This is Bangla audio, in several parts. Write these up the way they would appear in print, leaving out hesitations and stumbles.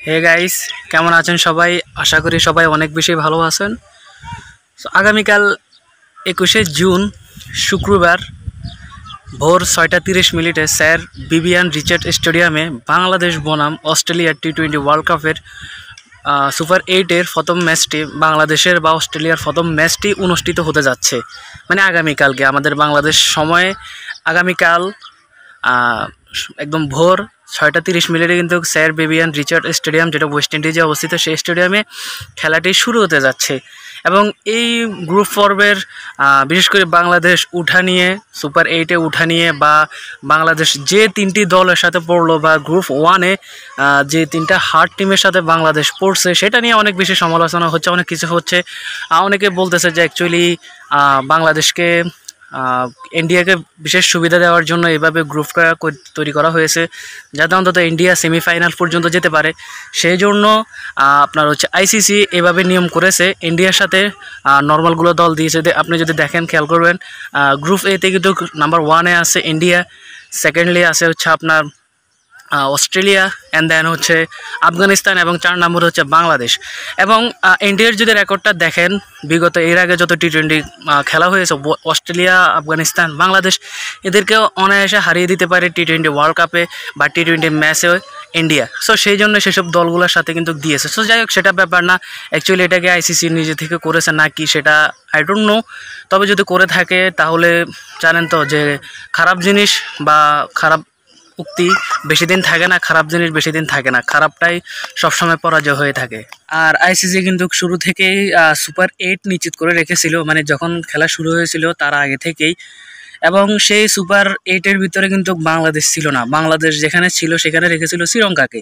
হে গাইস, কেমন আছেন সবাই? আশা করি সবাই অনেক বেশি ভালো আছেন। সো আগামীকাল 21শে জুন শুক্রবার ভোর 6টা 30 মিনিটে স্যার বিবিয়ান রিচার্ড স্টেডিয়ামে বাংলাদেশ বনাম অস্ট্রেলিয়া টি-20 ওয়ার্ল্ড কাপের সুপার 8-এর প্রথম ম্যাচটি বাংলাদেশের বা অস্ট্রেলিয়ার প্রথম ম্যাচটি অনুষ্ঠিত হতে যাচ্ছে। মানে আগামীকালকে আমাদের বাংলাদেশ সময়ে আগামীকাল একদম ভোর 6টা 30 মিনিটে কিন্তু স্যার বিবিয়ান রিচার্ড স্টেডিয়াম, যেটা ওয়েস্ট ইন্ডিজে অবস্থিত, সেই স্টেডিয়ামে খেলাটি শুরু হতে যাচ্ছে। এবং এই গ্রুপ পর্বের বিশেষ করে বাংলাদেশ সুপার 8-এ উঠা নিয়ে বা বাংলাদেশ যে তিনটি দলের সাথে পড়লো বা গ্রুপ 1-এ যে তিনটা হার্ড টিমের সাথে বাংলাদেশ পড়ছে সেটা নিয়ে অনেক বেশি সমালোচনা হচ্ছে, অনেক কিছু হচ্ছে। অনেকে বলতেছে যে অ্যাকচুয়ালি বাংলাদেশকে ইন্ডিয়াকে বিশেষ সুবিধা দেওয়ার জন্য এভাবে গ্রুপটা তৈরি করা হয়েছে, যাতে অন্তত ইন্ডিয়া সেমিফাইনাল পর্যন্ত যেতে পারে। সেই জন্য আপনার আইসিসি এভাবে নিয়ম করেছে। ইন্ডিয়ার সাথে নর্মালগুলো দল দিয়েছে। আপনি যদি দেখেন, খেয়াল করবেন, গ্রুপ এতে কিন্তু নাম্বার 1-এ আছে ইন্ডিয়া, সেকেন্ডলি আছে আপনার অস্ট্রেলিয়া, অ্যান্ড দেন আফগানিস্তান, এবং 4 নম্বর বাংলাদেশ। এবং ইন্ডিয়ার যদি রেকর্ডটা দেখেন, বিগত এর আগে যত টি-20 খেলা হয়েছে, অস্ট্রেলিয়া, আফগানিস্তান, বাংলাদেশ এদেরকেও অনায়াসে হারিয়ে দিতে পারে টি-20 ওয়ার্ল্ড কাপে বা টি-20 ম্যাচে ইন্ডিয়া। সো সেই জন্য সেসব দলগুলোর সাথে কিন্তু দিয়েছে। সো যাই হোক, সেটা ব্যাপার না। অ্যাকচুয়ালি এটাকে আইসিসি নিজে থেকে করেছে নাকি সেটা আই ডোন্ট নো। তবে যদি করে থাকে তাহলে জানেন তো যে খারাপ জিনিস বা খারাপ উক্তি বেশি দিন থাকে না, খারাপ জিনিস বেশি দিন থাকে না, খারাপটাই সবসময় পরাজয় হয়ে থাকে। আর আইসিসি কিন্তু শুরু থেকেই সুপার 8 নিশ্চিত করে রেখেছিল, মানে যখন খেলা শুরু হয়েছিল তার আগে থেকেই। এবং সেই সুপার 8-এর ভিতরে কিন্তু বাংলাদেশ ছিল না। বাংলাদেশ যেখানে ছিল সেখানে রেখেছিল শ্রীলঙ্কাকে।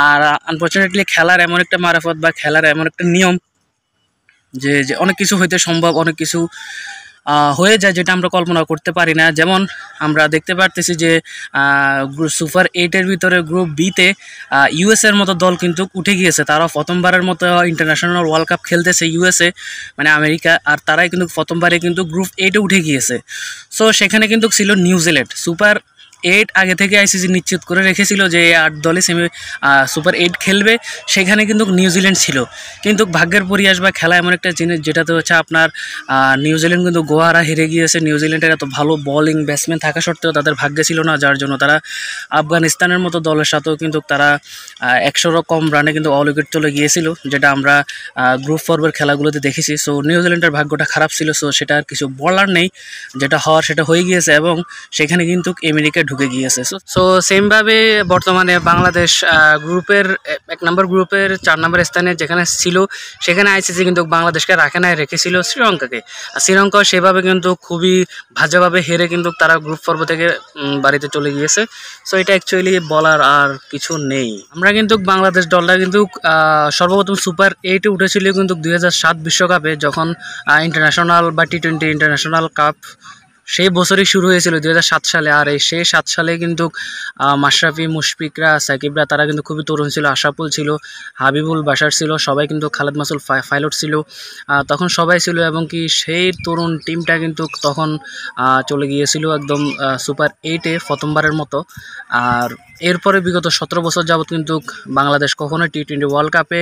আর আনফর্চুনেটলি খেলার এমন একটা মারাফত বা খেলার এমন একটা নিয়ম যে অনেক কিছু হইতে সম্ভব, অনেক কিছু হয়ে যায় যেটা আমরা কল্পনা করতে পারি না। যেমন আমরা দেখতে পারতেছি যে সুপার 8-এর ভিতরে গ্রুপ বিতে ইউএসএর মতো দল কিন্তু উঠে গিয়েছে। তারা প্রথমবারের মতো ইন্টারন্যাশনাল ওয়ার্ল্ড কাপ খেলতেছে ইউএসএ, মানে আমেরিকা, আর তারাই কিন্তু প্রথমবারে কিন্তু গ্রুপ 8-এ উঠে গিয়েছে। সো সেখানে কিন্তু ছিল নিউজিল্যান্ড। সুপার 8 আগে থেকে আইসিসি নিশ্চিত করে রেখেছিল যে 8 দলে সুপার 8 খেলবে, সেখানে কিন্তু নিউজিল্যান্ড ছিল। কিন্তু ভাগ্যের পরিহাস বা খেলা এমন একটা জিনিস যেটাতে আপনার নিউজিল্যান্ড কিন্তু গোয়ারা হেরে গিয়েছে। নিউজিল্যান্ডের এত ভালো বোলিং ব্যাটসম্যান থাকা সত্ত্বেও তাদের ভাগ্যে ছিল না, যার জন্য তারা আফগানিস্তানের মতো দলের সাথেও কিন্তু তারা 100 কম রানে কিন্তু অল উইকেট চলে গিয়েছিল, যেটা আমরা গ্রুপ পর্বের খেলাগুলোতে দেখেছি। সো নিউজিল্যান্ডের ভাগ্যটা খারাপ ছিল। সো সেটা আর কিছু বলার নেই, যেটা হওয়ার সেটা হয়ে গিয়েছে, এবং সেখানে কিন্তু আমেরিকা ঢুকে গিয়েছে। সো সেমভাবে বর্তমানে বাংলাদেশ গ্রুপের 1 নম্বর গ্রুপের 4 নম্বর স্থানে যেখানে ছিল, সেখানে আইসিসি কিন্তু বাংলাদেশকে রেখেছিল শ্রীলঙ্কাকে। শ্রীলঙ্কা সেভাবে কিন্তু খুবই ভালোভাবে হেরে কিন্তু তারা গ্রুপ পর্ব থেকে বাড়িতে চলে গিয়েছে। সো এটা অ্যাকচুয়ালি বলার আর কিছু নেই। আমরা কিন্তু বাংলাদেশ দলটা কিন্তু সর্বপ্রথম সুপার 8-এ উঠেছিল কিন্তু 2007 বিশ্বকাপে, যখন ইন্টারন্যাশনাল বা টি-20 ইন্টারন্যাশনাল কাপ সেই বছরই শুরু হয়েছিল 2007 সালে। আর সেই 7 সালে কিন্তু মাশরাফি, মুশফিকরা, সাকিবরা তারা কিন্তু খুবই তরুণ ছিল। আশরাফুল ছিল, হাবিবুল বাশার ছিল, সবাই কিন্তু খালেদ মাসুল পাইলট ছিল, তখন সবাই ছিল। এবং কি সেই তরুণ টিমটা কিন্তু তখন চলে গিয়েছিল একদম সুপার 8-এ প্রথমবারের মতো। আর এরপরে বিগত 17 বছর যাবৎ কিন্তু বাংলাদেশ কখনো টি-20 ওয়ার্ল্ড কাপে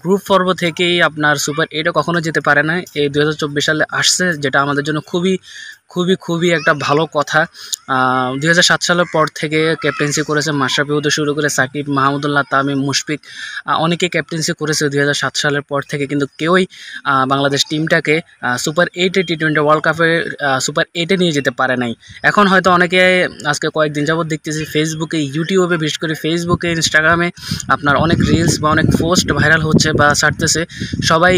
গ্রুপ পর্ব থেকেই আপনার সুপার 8-এ কখনো যেতে পারে না। এই 2024 সালে আসছে, যেটা আমাদের জন্য খুবই খুবই খুবই একটা ভালো কথা। 2007 সালের পর থেকে ক্যাপ্টেন্সি করেছে মাশরাফি হতে শুরু করে সাকিব, মাহমুদুল্লাহ, তামিম, মুশফিক, অনেকে ক্যাপ্টেন্সি করেছে 2007 সালের পর থেকে, কিন্তু কেউই বাংলাদেশ টিমটাকে সুপার 8-এ টি-20 ওয়ার্ল্ড কাপে সুপার 8-এ নিয়ে যেতে পারে নাই। এখন হয়তো অনেকে আজকে কয়েকদিন যাবৎ দেখতেছি ফেসবুকে, ইউটিউবে, বিশেষ করে ফেসবুকে, ইনস্টাগ্রামে আপনার অনেক রিলস বা অনেক পোস্ট ভাইরাল হচ্ছে বা ছাড়তেছে। সবাই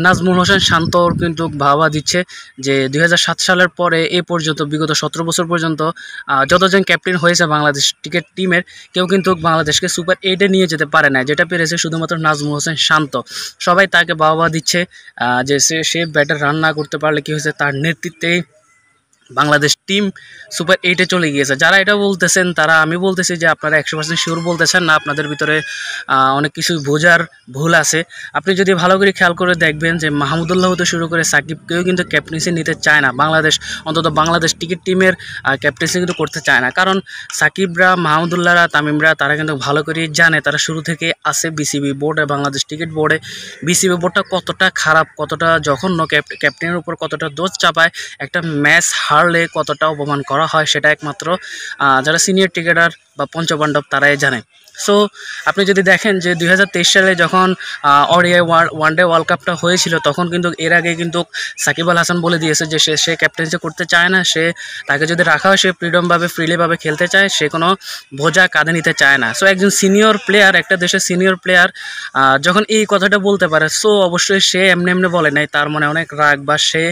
নাজমুল হোসেন শান্তর কিন্তু ভাবা দিচ্ছে যে 2007 সালের পরে এ পর্যন্ত বিগত 17 বছর পর্যন্ত যতজন ক্যাপ্টেন হয়েছে বাংলাদেশ ক্রিকেট টিমের, কেউ কিন্তু বাংলাদেশকে সুপার 8-এ নিয়ে যেতে পারে না, যেটা পেরেছে শুধুমাত্র নাজমুল হোসেন শান্ত। সবাই তাকে বাহবা দিচ্ছে যে সে ব্যাটার রান না করতে পারলে কি হয়েছে, তার নেতৃত্বে বাংলাদেশ টিম সুপার 8-এ চলে গিয়েছে। যারা এটা বলতেছেন তারা, আমি বলতেছি যে আপনারা 100% শিওর বলতেছেন না, আপনাদের ভিতরে অনেক কিছু বোঝার ভুল আছে। আপনি যদি ভালো করে খেয়াল করে দেখবেন যে মাহমুদুল্লাহ হতে শুরু করে সাকিবকেও কিন্তু ক্যাপ্টেন্সি নিতে চায় না বাংলাদেশ, অন্তত বাংলাদেশ ক্রিকেট টিমের ক্যাপ্টেন্সি কিন্তু করতে চায় না। কারণ সাকিবরা, মাহমুদুল্লাহরা, তামিমরা তারা কিন্তু ভালো করেই জানে, তারা শুরু থেকে আছে বিসিবি বোর্ডে, বাংলাদেশ ক্রিকেট বোর্ডে। বিসিবি বোর্ডটা কতটা খারাপ, কতটা জঘন্য, ক্যাপ্টেনের উপর কতটা দোষ চাপায়, একটা ম্যাচ হারলে কতটা অপমান করা হয়, সেটা একমাত্র যারা সিনিয়র ক্রিকেটার বা পঞ্চপাণ্ডব তারাই জানে। সো আপনি যদি দেখেন যে 2023 সালে যখন ওডিআই ওয়ানডে ওয়ার্ল্ড কাপটা হয়েছিল, তখন কিন্তু এর আগে কিন্তু সাকিব আল হাসান বলে দিয়েছে যে সে ক্যাপ্টেন্সি করতে চায় না, তাকে যদি রাখা হয় সে ফ্রিডমভাবে ফ্রিলিভাবে খেলতে চায়, সে কোনো বোঝা কাঁধে নিতে চায় না। সো একজন সিনিয়র প্লেয়ার, একটা দেশের সিনিয়র প্লেয়ার যখন এই কথাটা বলতে পারে, সো অবশ্যই সে এমনি এমনি বলে নাই, তার মনে অনেক রাগ, বা সে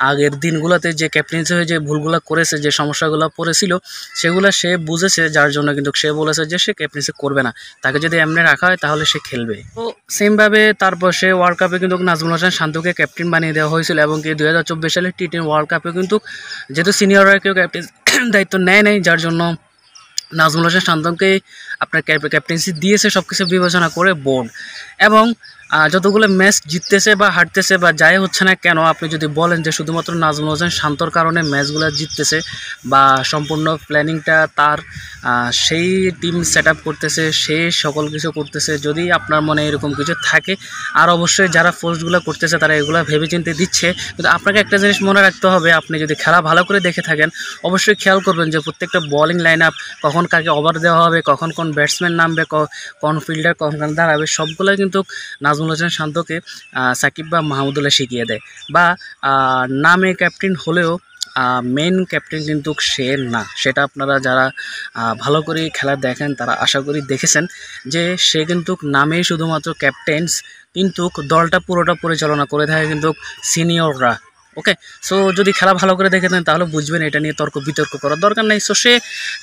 আগের দিনগুলোতে যে ক্যাপ্টেন্সি হয়ে যে ভুলগুলো করেছে, যে সমস্যাগুলো পড়েছিল সেগুলো সে বুঝেছে, যার জন্য কিন্তু সে বলেছে যে সে ক্যাপ্টেন্সি করবে না, তাকে যদি এমনি রাখা হয় তাহলে সে খেলবে। তো সেমভাবে তারপর সে ওয়ার্ল্ড কাপে কিন্তু নাজমুল হাসান শান্তকে ক্যাপ্টেন বানিয়ে দেওয়া হয়েছিল, এবং কি 2024 সালে টি-20 ওয়ার্ল্ড কাপে কিন্তু যেহেতু সিনিয়ররা কেউ ক্যাপ্টেন দায়িত্ব নেয় নাই, যার জন্য নাজমুল হাসান শান্তকে আপনার ক্যাপ্টেন্সি দিয়েছে সব কিছু বিবেচনা করে বোর্ড। এবং যতগুলো ম্যাচ জিততেছে বা হারতেছে বা যাই হচ্ছে না কেন, আপনি যদি বলেন যে শুধুমাত্র নাজমুল হাসান শান্তর কারণে ম্যাচগুলো জিততেছে বা সম্পূর্ণ প্ল্যানিংটা তার, সেই টিম সেট আপ করতেছে, সে সকল কিছু করতেছে, যদি আপনার মনে এরকম কিছু থাকে, আর অবশ্যই যারা পোস্টগুলো করতেছে তারা এগুলো ভেবেচিন্তে দিচ্ছে, কিন্তু আপনাকে একটা জিনিস মনে রাখতে হবে, আপনি যদি খেলা ভালো করে দেখে থাকেন অবশ্যই খেয়াল করবেন যে প্রত্যেকটা বোলিং লাইন আপ, কখন কাকে ওভার দেওয়া হবে, কখন কোন ব্যাটসম্যান নামবে, কোন ফিল্ডার কখন দাঁড়াবে, সবগুলো কিন্তু নাজমুল হাসান শান্তকে সাকিব বা মাহমুদুল্লাহ শিখিয়ে দেয়। বা নামে ক্যাপ্টেন হলেও মেন ক্যাপ্টেন কিন্তু সে না, সেটা আপনারা যারা ভালো করে খেলা দেখেন তারা আশা করি দেখেছেন যে সে কিন্তু নামেই শুধুমাত্র ক্যাপ্টেন্স, কিন্তু দলটা পুরোটা পরিচালনা করে থাকে কিন্তু সিনিয়ররা। ওকে, সো যদি খেলা ভালো করে দেখে নেন তাহলে বুঝবেন, এটা নিয়ে তর্ক বিতর্ক করার দরকার নেই। সো সে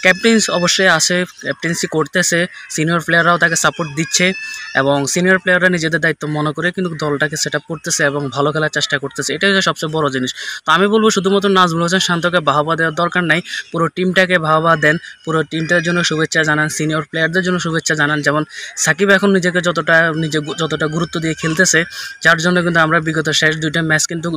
ক্যাপ্টেন্স অবশ্যই আসে, ক্যাপ্টেন্সি করতেছে, সিনিয়র প্লেয়াররাও তাকে সাপোর্ট দিচ্ছে, এবং সিনিয়র প্লেয়াররা নিজেদের দায়িত্ব মনে করে কিন্তু দলটাকে সেট আপ করতেছে এবং ভালো খেলার চেষ্টা করতেছে, এটাই হচ্ছে সবচেয়ে বড় জিনিস। তো আমি বলবো শুধুমাত্র নাজমুল হাসান শান্তকে বাহবা দেওয়ার দরকার নাই, পুরো টিমটাকে বাহবা দেন, পুরো টিমটার জন্য শুভেচ্ছা জানান, সিনিয়র প্লেয়ারদের জন্য শুভেচ্ছা জানান। যেমন সাকিব এখন নিজেকে যতটা গুরুত্ব দিয়ে খেলতেছে, যার জন্য কিন্তু আমরা বিগত শেষ 2টা ম্যাচ কিন্তু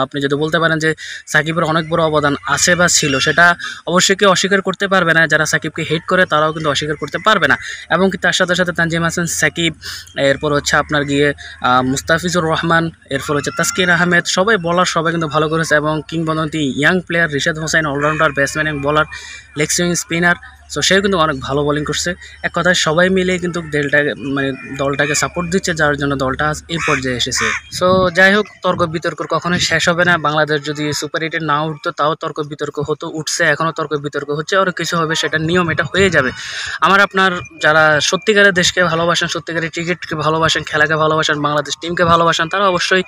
আপনি যদি বলতে পারেন যে সাকিবের অনেক বড় অবদান আছে বা ছিল, সেটা অবশ্যই কেউ অস্বীকার করতে পারবে না, যারা সাকিবকে হেট করে তারাও কিন্তু অস্বীকার করতে পারবে না। এবং কি তার সাথে সাথে তানজিম হাসান, সাকিব, এরপর হচ্ছে আপনার গিয়ে মুস্তাফিজুর রহমান, এরপর হচ্ছে তাসকিন আহমেদ, সবাই সবাই কিন্তু ভালো করেছে, এবং কিংবদন্তি young player Rishad Hossain, allrounder batsman এবং bowler, leg swing spinner, so সেও কিন্তু অনেক ভালো বোলিং করছে। এক কথায় সবাই মিলে কিন্তু দলটাকে সাপোর্ট দিচ্ছে, যার জন্য দলটা এই পর্যায়ে এসেছে। সো যাই হোক, তর্ক বিতর্ক কখনোই শেষ হবে না। বাংলাদেশ যদি সুপার 8-এ না উঠতো তাও তর্ক বিতর্ক হতো, উঠছে, এখনও তর্ক বিতর্ক হচ্ছে, আর কিছু হবে, সেটা নিয়ম, এটা হয়ে যাবে। আপনার যারা সত্যিকারের দেশকে ভালোবাসেন, সত্যিকারের ক্রিকেটকে ভালোবাসেন, খেলাকে ভালোবাসেন, বাংলাদেশ টিমকে ভালোবাসেন, তারা অবশ্যই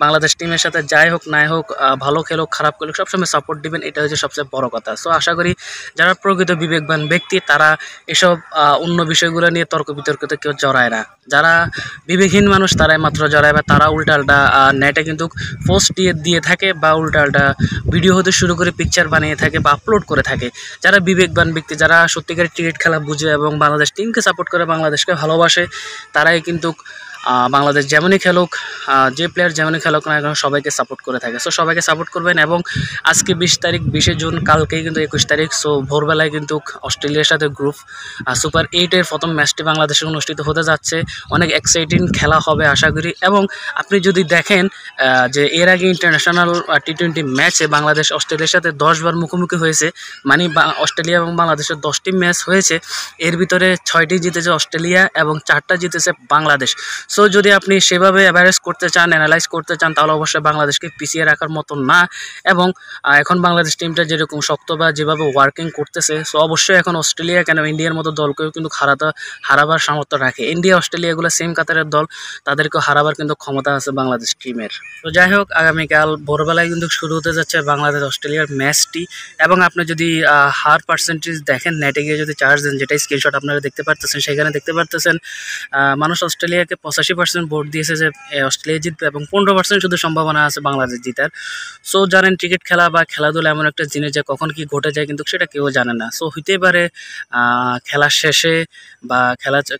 বাংলাদেশ টিমের সাথে যাই হোক নাই হোক, ভালো খেলুক খারাপ খেলুক, সবসময় সাপোর্ট দিবেন, এটা হচ্ছে সবচেয়ে বড় কথা। সো আশা করি যারা প্রকৃত বিবেকবান ব্যক্তি তারা এসব অন্য বিষয়গুলো নিয়ে তর্ক বিতর্কতে কেউ জড়ায় না। যারা বিবেকহীন মানুষ তারাই মাত্র জড়ায়, বা তারা উল্টাপাল্টা নেটে কিন্তু পোস্ট দিয়ে থাকে, বা উল্টাপাল্টা ভিডিও হতে শুরু করে পিকচার বানিয়ে থাকে বা আপলোড করে থাকে। যারা বিবেকবান ব্যক্তি, যারা সত্যিকারের ক্রিকেট খেলা বুঝে এবং বাংলাদেশ টিমকে সাপোর্ট করে, বাংলাদেশকে ভালোবাসে, তারাই কিন্তু বাংলাদেশ যেমনই খেলুক, যে প্লেয়ার যেমনই খেলুক না এখন সবাইকে সাপোর্ট করে থাকে। সো সবাইকে সাপোর্ট করবেন। এবং আজকে 20 তারিখ, 20শে জুন, কালকেই কিন্তু 21 তারিখ। সো ভোরবেলায় কিন্তু অস্ট্রেলিয়ার সাথে গ্রুপ সুপার 8-এর প্রথম ম্যাচটি বাংলাদেশে অনুষ্ঠিত হতে যাচ্ছে। অনেক এক্সাইটিং খেলা হবে আশা করি। এবং আপনি যদি দেখেন যে এর আগে ইন্টারন্যাশনাল টি-20 ম্যাচে বাংলাদেশ অস্ট্রেলিয়ার সাথে 10 বার মুখোমুখি হয়েছে, মানে অস্ট্রেলিয়া এবং বাংলাদেশের 10টি ম্যাচ হয়েছে, এর ভিতরে 6টি জিতেছে অস্ট্রেলিয়া এবং 4টা জিতেছে বাংলাদেশ। সো যদি আপনি সেভাবে অ্যাভারেজ করতে চান, অ্যানালাইজ করতে চান, তাহলে অবশ্যই বাংলাদেশকে পিছিয়ে রাখার মতো না। এবং এখন বাংলাদেশ টিমটা যেরকম শক্ত বা যেভাবে ওয়ার্কিং করতেছে, সো অবশ্যই এখন অস্ট্রেলিয়া কেন ইন্ডিয়ার মতো দলকেও কিন্তু হারাবার সামর্থ্য রাখে। ইন্ডিয়া অস্ট্রেলিয়াগুলো সেম কাতারের দল, তাদেরকেও হারাবার কিন্তু ক্ষমতা আছে বাংলাদেশ টিমের। তো যাই হোক, আগামীকাল ভোরবেলায় কিন্তু শুরু হতে যাচ্ছে বাংলাদেশ অস্ট্রেলিয়ার ম্যাচটি। এবং আপনি যদি হার পার্সেন্টেজ দেখেন, নেটে গিয়ে যদি চার্জ দেন, যেটা স্ক্রিনশট আপনারা দেখতে পারতেছেন, সেখানে দেখতে পারতেছেন মানুষ অস্ট্রেলিয়াকে 85% ভোট দিয়েছে যে অস্ট্রেলিয়া জিতবে এবং 15% শুধু সম্ভাবনা আছে বাংলাদেশ জিতার। সো জানেন ক্রিকেট খেলা বা খেলাধুলা এমন একটা জিনিস যে কখন কি ঘটে যায় কিন্তু সেটা কেউ জানে না। সো হইতেই পারে খেলা শেষে বা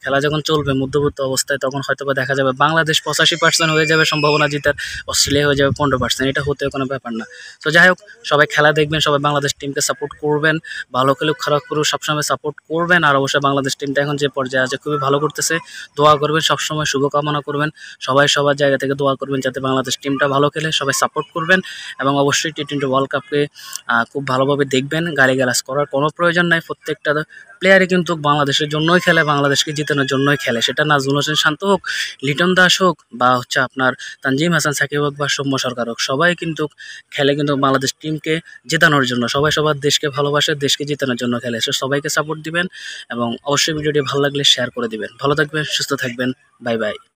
খেলা যখন চলবে মধ্যবর্তী অবস্থায় তখন হয়তোবা দেখা যাবে বাংলাদেশ 85% হয়ে যাবে সম্ভাবনা জিতার, অস্ট্রেলিয়া হয়ে যাবে 15%। এটা হতে কোনো ব্যাপার না। তো যাই হোক, সবাই খেলা দেখবেন, সবাই বাংলাদেশ টিমকে সাপোর্ট করবেন, ভালো খেলুক খারাপ করুক সবসময় সাপোর্ট করবেন। আর অবশ্যই বাংলাদেশ টিমটা এখন যে পর্যায়ে আছে খুবই ভালো করতেছে, দোয়া করবেন, সবসময় শুভকামনা করবেন, সবাই সবার জায়গা থেকে দোয়া করবেন যাতে বাংলাদেশ টিমটা ভালো খেলে, সবাই সাপোর্ট করবেন এবং অবশ্যই টি-20 ওয়ার্ল্ড কাপকে খুব ভালোভাবে দেখবেন। গালিগালাজ করার কোনো প্রয়োজন নাই, প্রত্যেকটা প্লেয়ারই কিন্তু বাংলাদেশের জন্যই খেলে, বাংলাদেশকে জিতানোর জন্যই খেলে। সেটা নাজমুল হোসেন শান্ত হোক, লিটন দাস হোক বা হচ্ছে আপনার তানজিম হাসান সাকিব হোক বা সৌম্য সরকার হোক, সবাই কিন্তু খেলে কিন্তু বাংলাদেশ টিমকে জেতানোর জন্য। সবাই সবার দেশকে ভালোবাসে, দেশকে জেতানোর জন্য খেলে। সো সবাইকে সাপোর্ট দিবেন এবং অবশ্যই ভিডিওটি ভালো লাগলে শেয়ার করে দিবেন। ভালো থাকবেন, সুস্থ থাকবেন, বাই বাই।